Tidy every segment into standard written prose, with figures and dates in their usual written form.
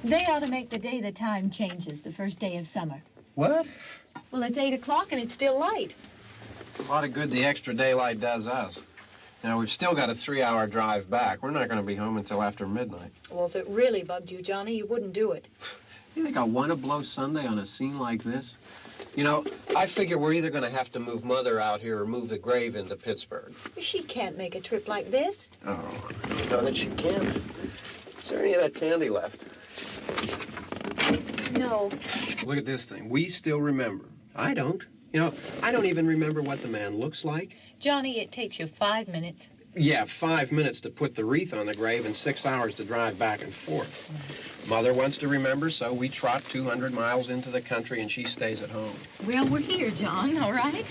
They ought to make the day the time changes, the first day of summer. What? Well, it's 8 o'clock and it's still light. A lot of good the extra daylight does us. Now, we've still got a 3-hour drive back. We're not going to be home until after midnight. Well, if it really bugged you, Johnny, you wouldn't do it. You think I want to blow Sunday on a scene like this? You know, I figure we're either going to have to move Mother out here or move the grave into Pittsburgh. She can't make a trip like this. Oh, you know that she can't. Is there any of that candy left? No. Look at this thing. We still remember. I don't. You know, I don't even remember what the man looks like. Johnny, it takes you 5 minutes. Yeah, 5 minutes to put the wreath on the grave and 6 hours to drive back and forth. Mother wants to remember, so we trot 200 miles into the country and she stays at home. Well, we're here, John, all right?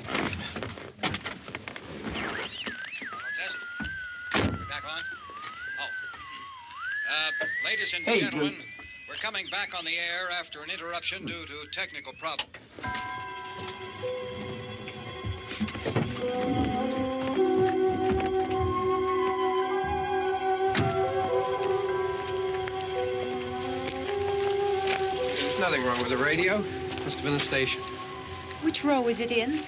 Test. We're back on? Oh. Ladies and gentlemen, we're coming back on the air after an interruption due to technical problem. There's nothing wrong with the radio. Must have been the station. Which row is it in?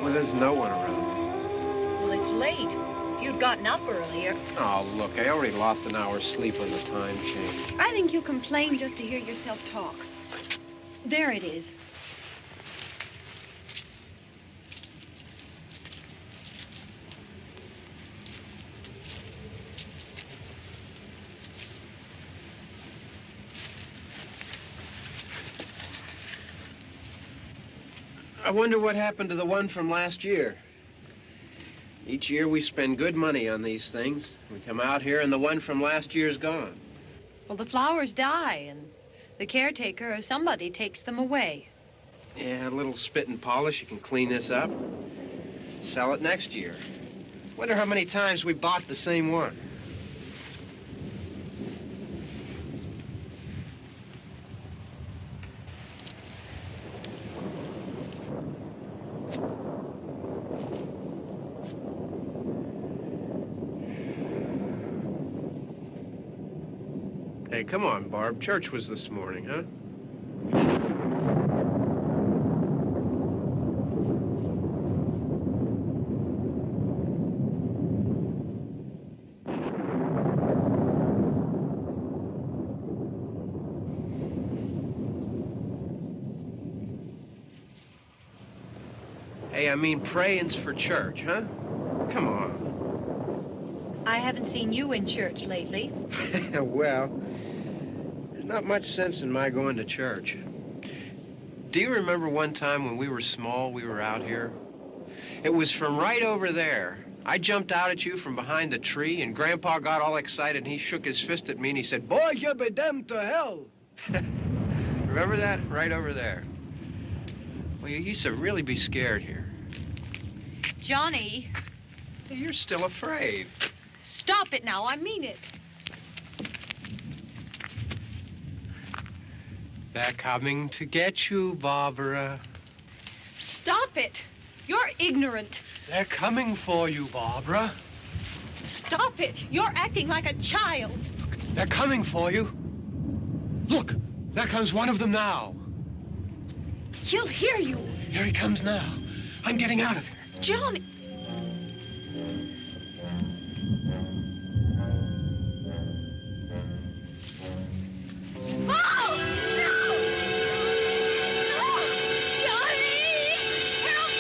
Well, there's no one around. Well, it's late. If you'd gotten up earlier. Oh, look, I already lost an hour's sleep on the time change. I think you complain just to hear yourself talk. There it is. I wonder what happened to the one from last year. Each year we spend good money on these things. We come out here and the one from last year's gone. Well, the flowers die, and the caretaker or somebody takes them away. Yeah, a little spit and polish, you can clean this up. Sell it next year. Wonder how many times we bought the same one. Hey, come on, Barb. Church was this morning, huh? Hey, I mean, praying's for church, huh? Come on. I haven't seen you in church lately. Well, there's not much sense in my going to church. Do you remember one time when we were small, we were out here? It was from right over there. I jumped out at you from behind the tree, and Grandpa got all excited, and he shook his fist at me, and he said, "Boy, you be damned to hell." Remember that? Right over there. Well, you used to really be scared here. Johnny. Hey, you're still afraid. Stop it now. I mean it. They're coming to get you, Barbara. Stop it. You're ignorant. They're coming for you, Barbara. Stop it. You're acting like a child. They're coming for you. Look, there comes one of them now. He'll hear you. Here he comes now. I'm getting out of here. Johnny. Oh! No! No! Johnny! Help me!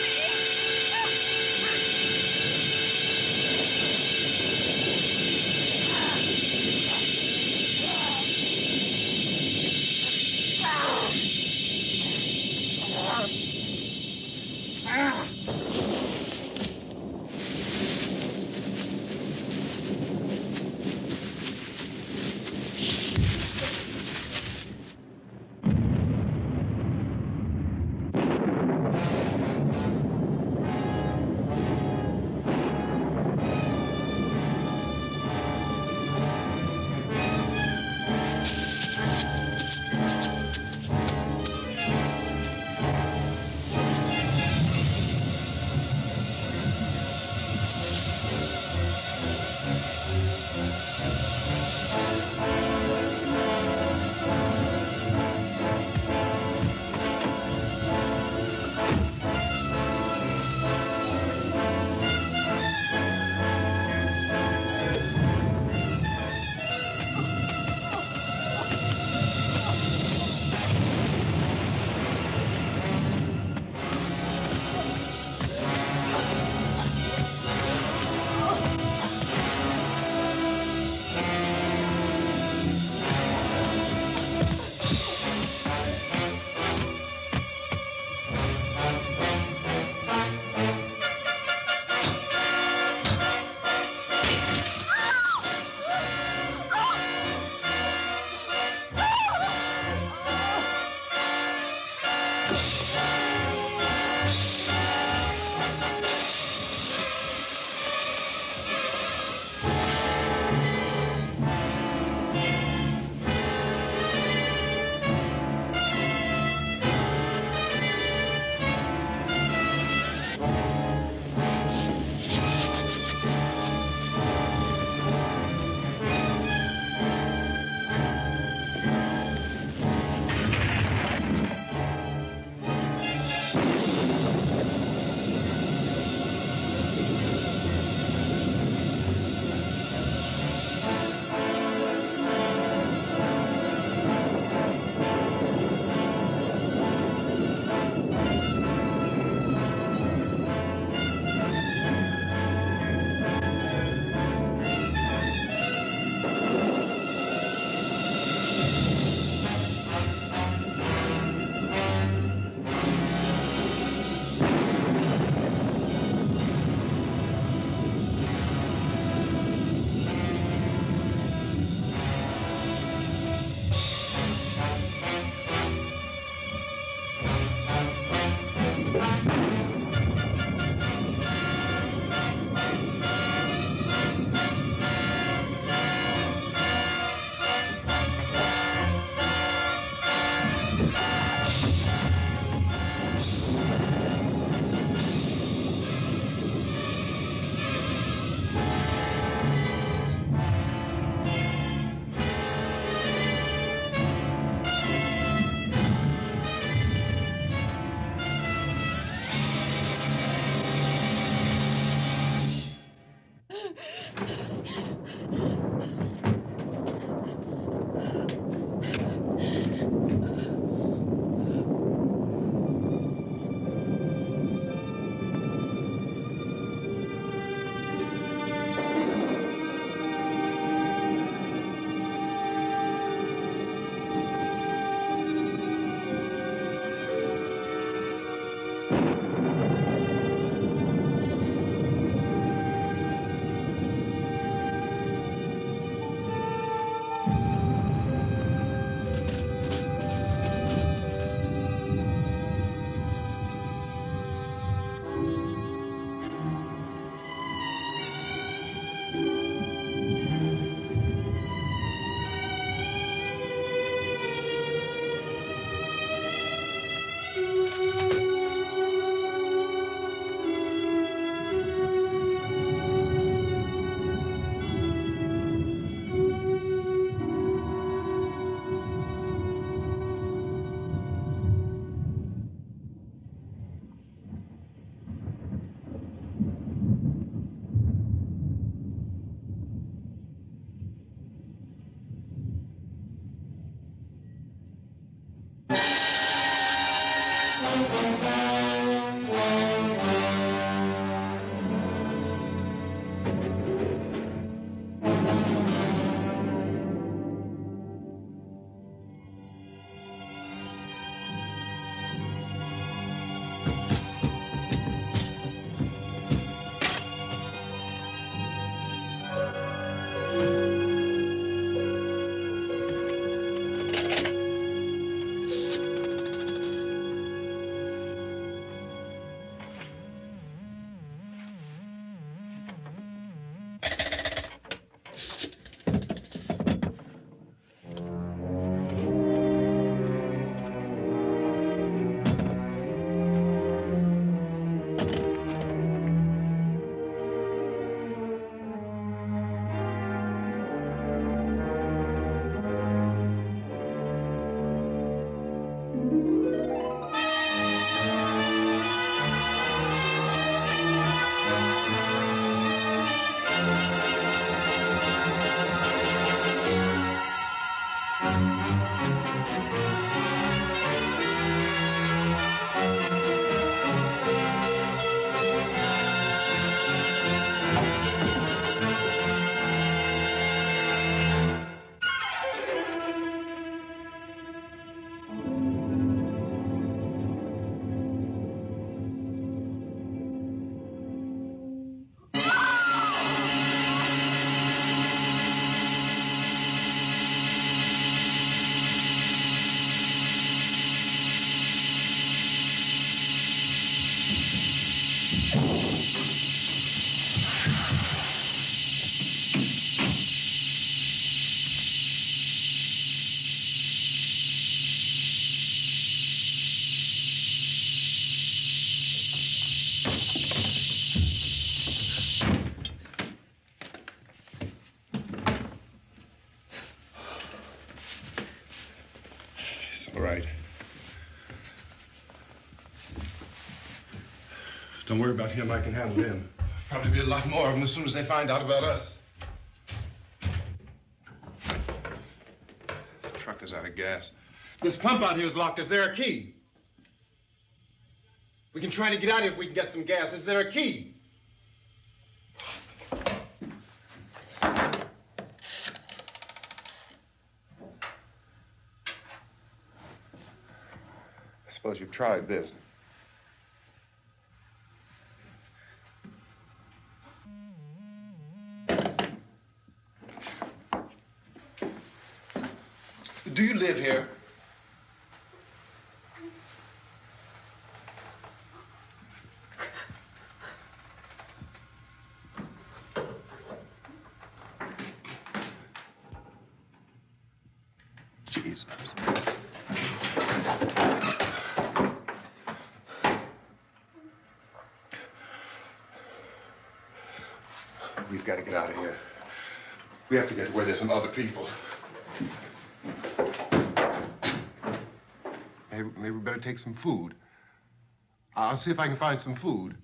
All right. Don't worry about him. I can handle him. Probably be a lot more of them as soon as they find out about us. The truck is out of gas. This pump out here is locked. Is there a key? We can try to get out here if we can get some gas. Is there a key? I suppose you've tried this. Do you live here? Jesus. We've got to get out of here. We have to get where there's some other people. Maybe we better take some food. I'll see if I can find some food.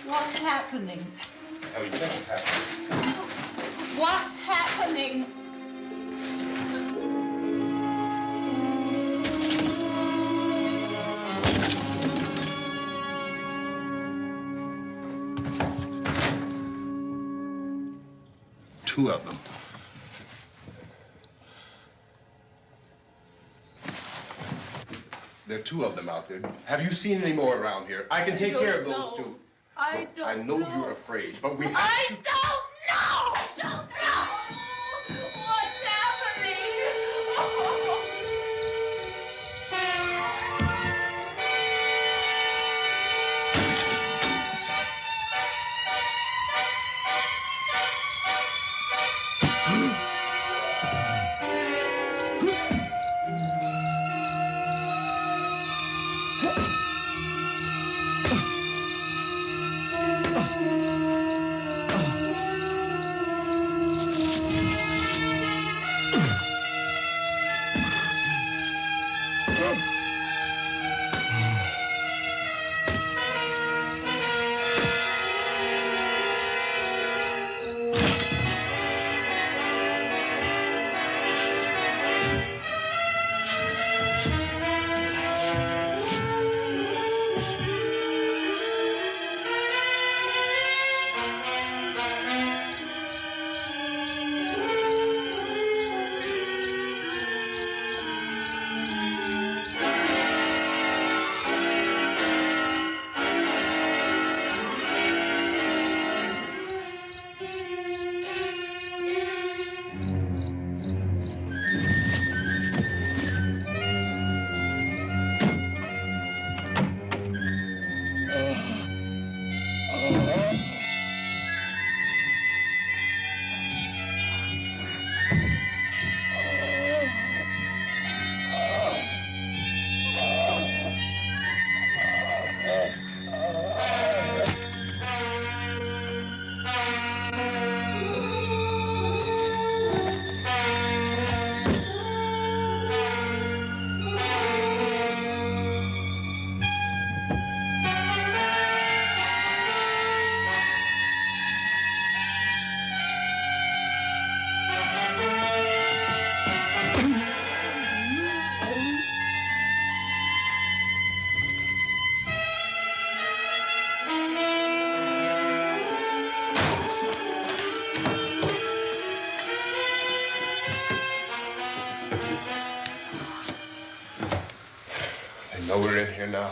What's happening? How do you think it's happening? What's happening? Two of them. There are two of them out there. Have you seen any more around here? I can take care of those two. I don't I know you're afraid, but we have I to... don't know! I don't know! What's happening? know we're in here now.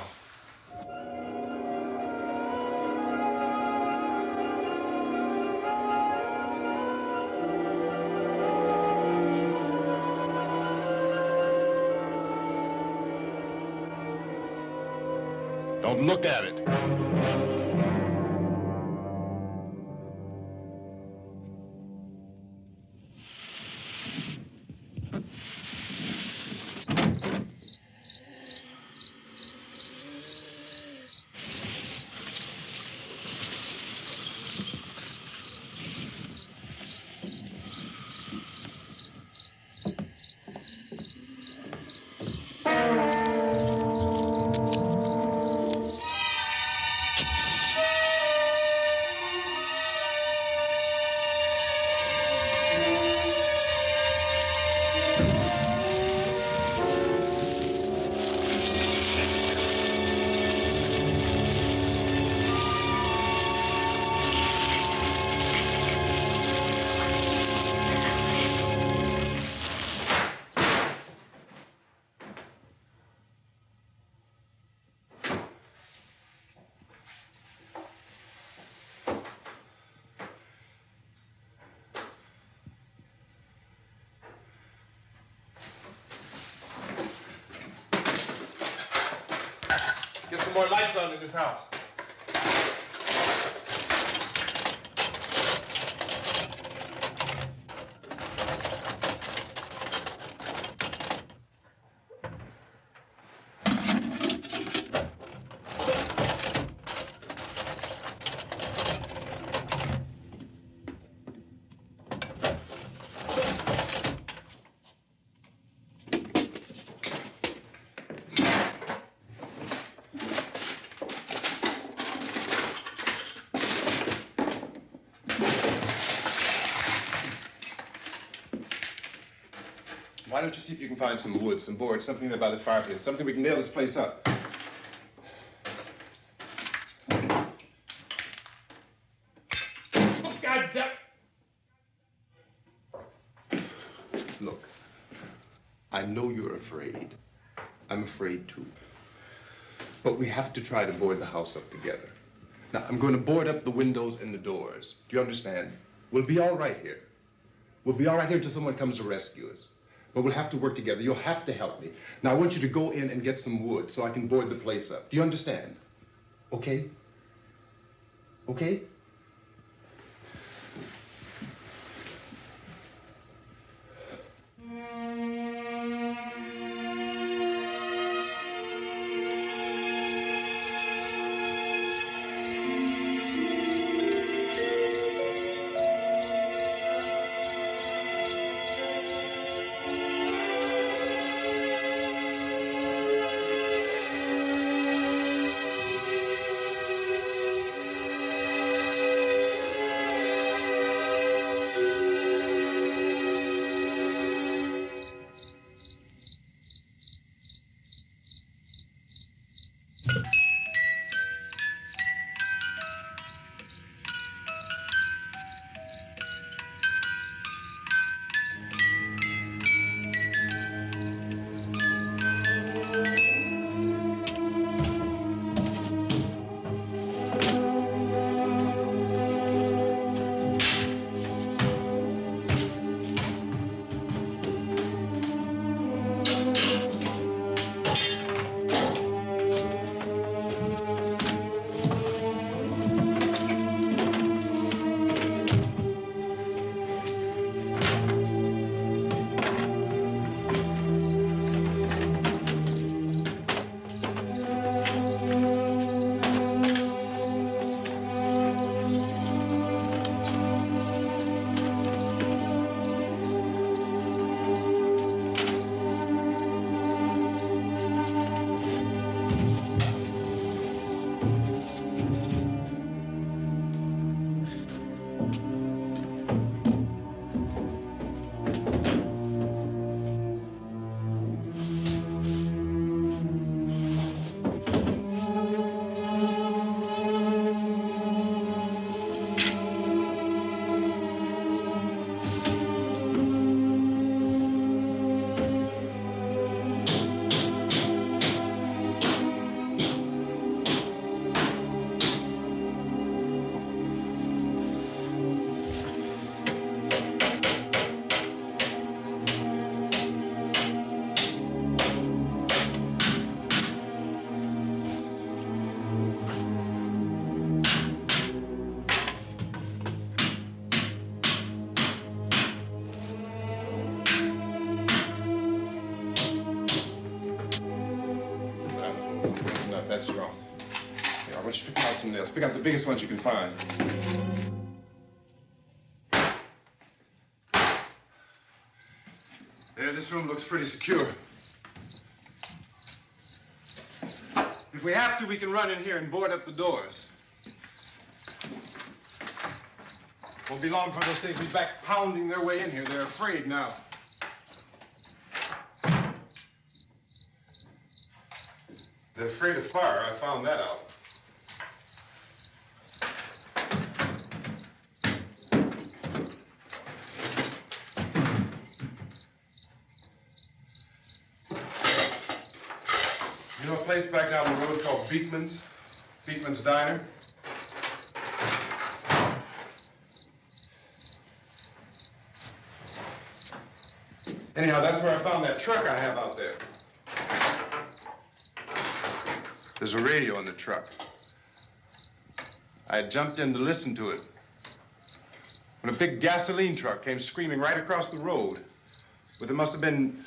Don't look at it. Get some more lights on in this house. Why don't you see if you can find some wood, some boards, something there by the fireplace, something we can nail this place up. God damn! Look, I know you're afraid. I'm afraid too. But we have to try to board the house up together. Now, I'm going to board up the windows and the doors. Do you understand? We'll be all right here. We'll be all right here until someone comes to rescue us. But we'll have to work together. You'll have to help me. Now, I want you to go in and get some wood so I can board the place up. Do you understand? Okay? Okay? that's wrong. Here, I want you to pick out some nails. Pick out the biggest ones you can find. There, this room looks pretty secure. If we have to, we can run in here and board up the doors. Won't be long for those things to be back pounding their way in here. They're afraid now. They're afraid of fire. I found that out. You know a place back down the road called Beekman's? Beekman's Diner? Anyhow, that's where I found that truck I have out there. There's a radio in the truck. I had jumped in to listen to it when a big gasoline truck came screaming right across the road. Well, there must have been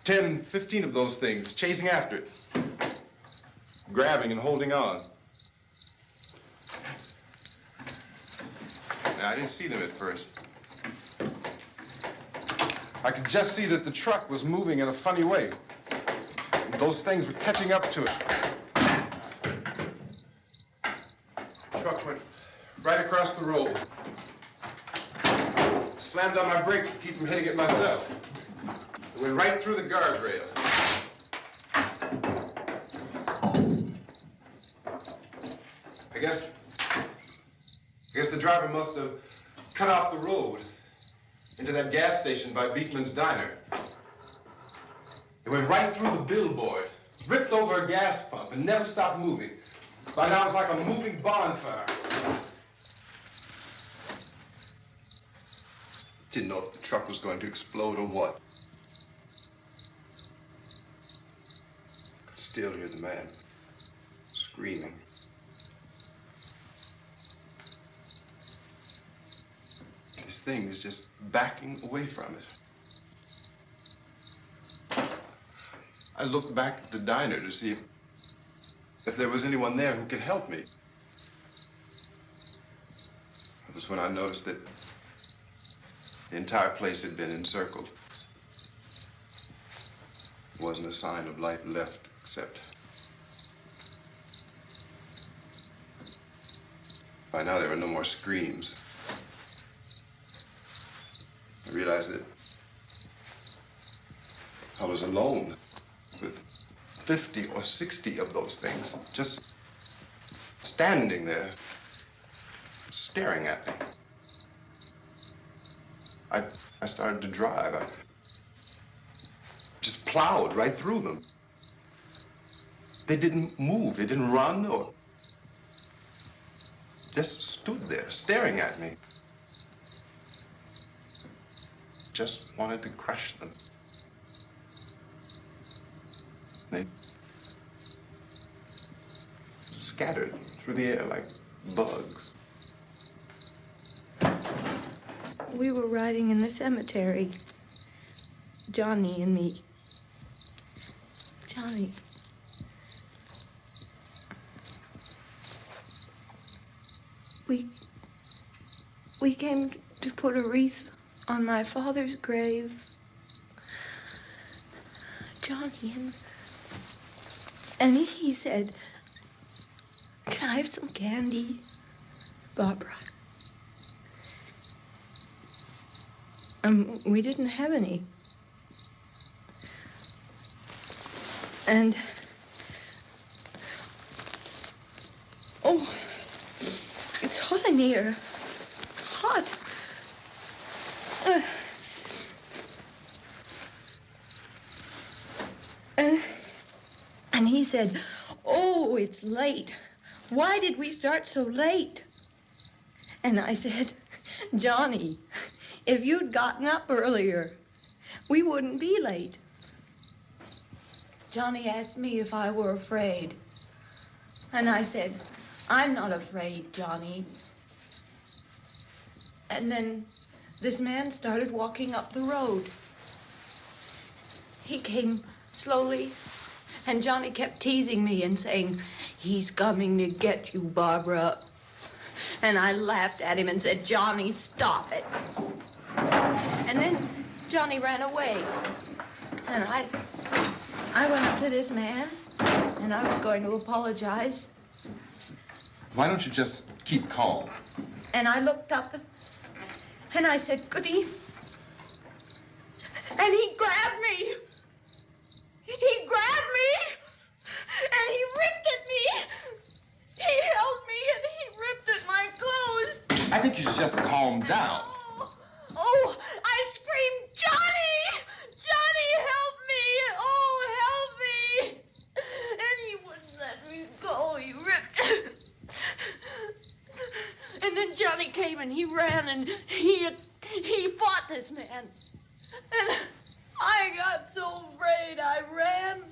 10, 15 of those things chasing after it, grabbing and holding on. Now, I didn't see them at first. I could just see that the truck was moving in a funny way. And those things were catching up to it. The truck went right across the road. Slammed on my brakes to keep from hitting it myself. It went right through the guardrail. I guess the driver must have cut off the road into that gas station by Beekman's Diner. It went right through the billboard, ripped over a gas pump, and never stopped moving. By now, it's like a moving bonfire. Didn't know if the truck was going to explode or what. Could still hear the man screaming. This thing is just backing away from it. I looked back at the diner to see if there was anyone there who could help me. It was when I noticed that the entire place had been encircled. There wasn't a sign of life left except by now there were no more screams. I realized that I was alone with 50 or 60 of those things, just standing there, staring at me. I started to drive. I just plowed right through them. They didn't move, they didn't run or just stood there, staring at me. Just wanted to crush them. They scattered through the air like bugs. We were riding in the cemetery, Johnny and me. Johnny. We came to put a wreath on my father's grave. Johnny, and he said, "Can I have some candy, Barbara?" We didn't have any. And, oh, it's hot in here. Hot. And he said, "Oh, it's late. Why did we start so late?" And I said, "Johnny, if you'd gotten up earlier, we wouldn't be late." Johnny asked me if I were afraid. And I said, "I'm not afraid, Johnny." And then this man started walking up the road. He came slowly And Johnny kept teasing me and saying, "He's coming to get you, Barbara." And I laughed at him and said, "Johnny, stop it." And then Johnny ran away. And I went up to this man, and I was going to apologize. Why don't you just keep calm? And I looked up, and I said, "Good evening." And he grabbed me. He grabbed me, and he ripped at me. He held me, and he ripped at my clothes. I think you should just calm down. Oh, I screamed, "Johnny! Johnny, help me! Oh, help me!" And he wouldn't let me go. He ripped. And then Johnny came, and he ran, and he fought this man. And I got so afraid. I ran.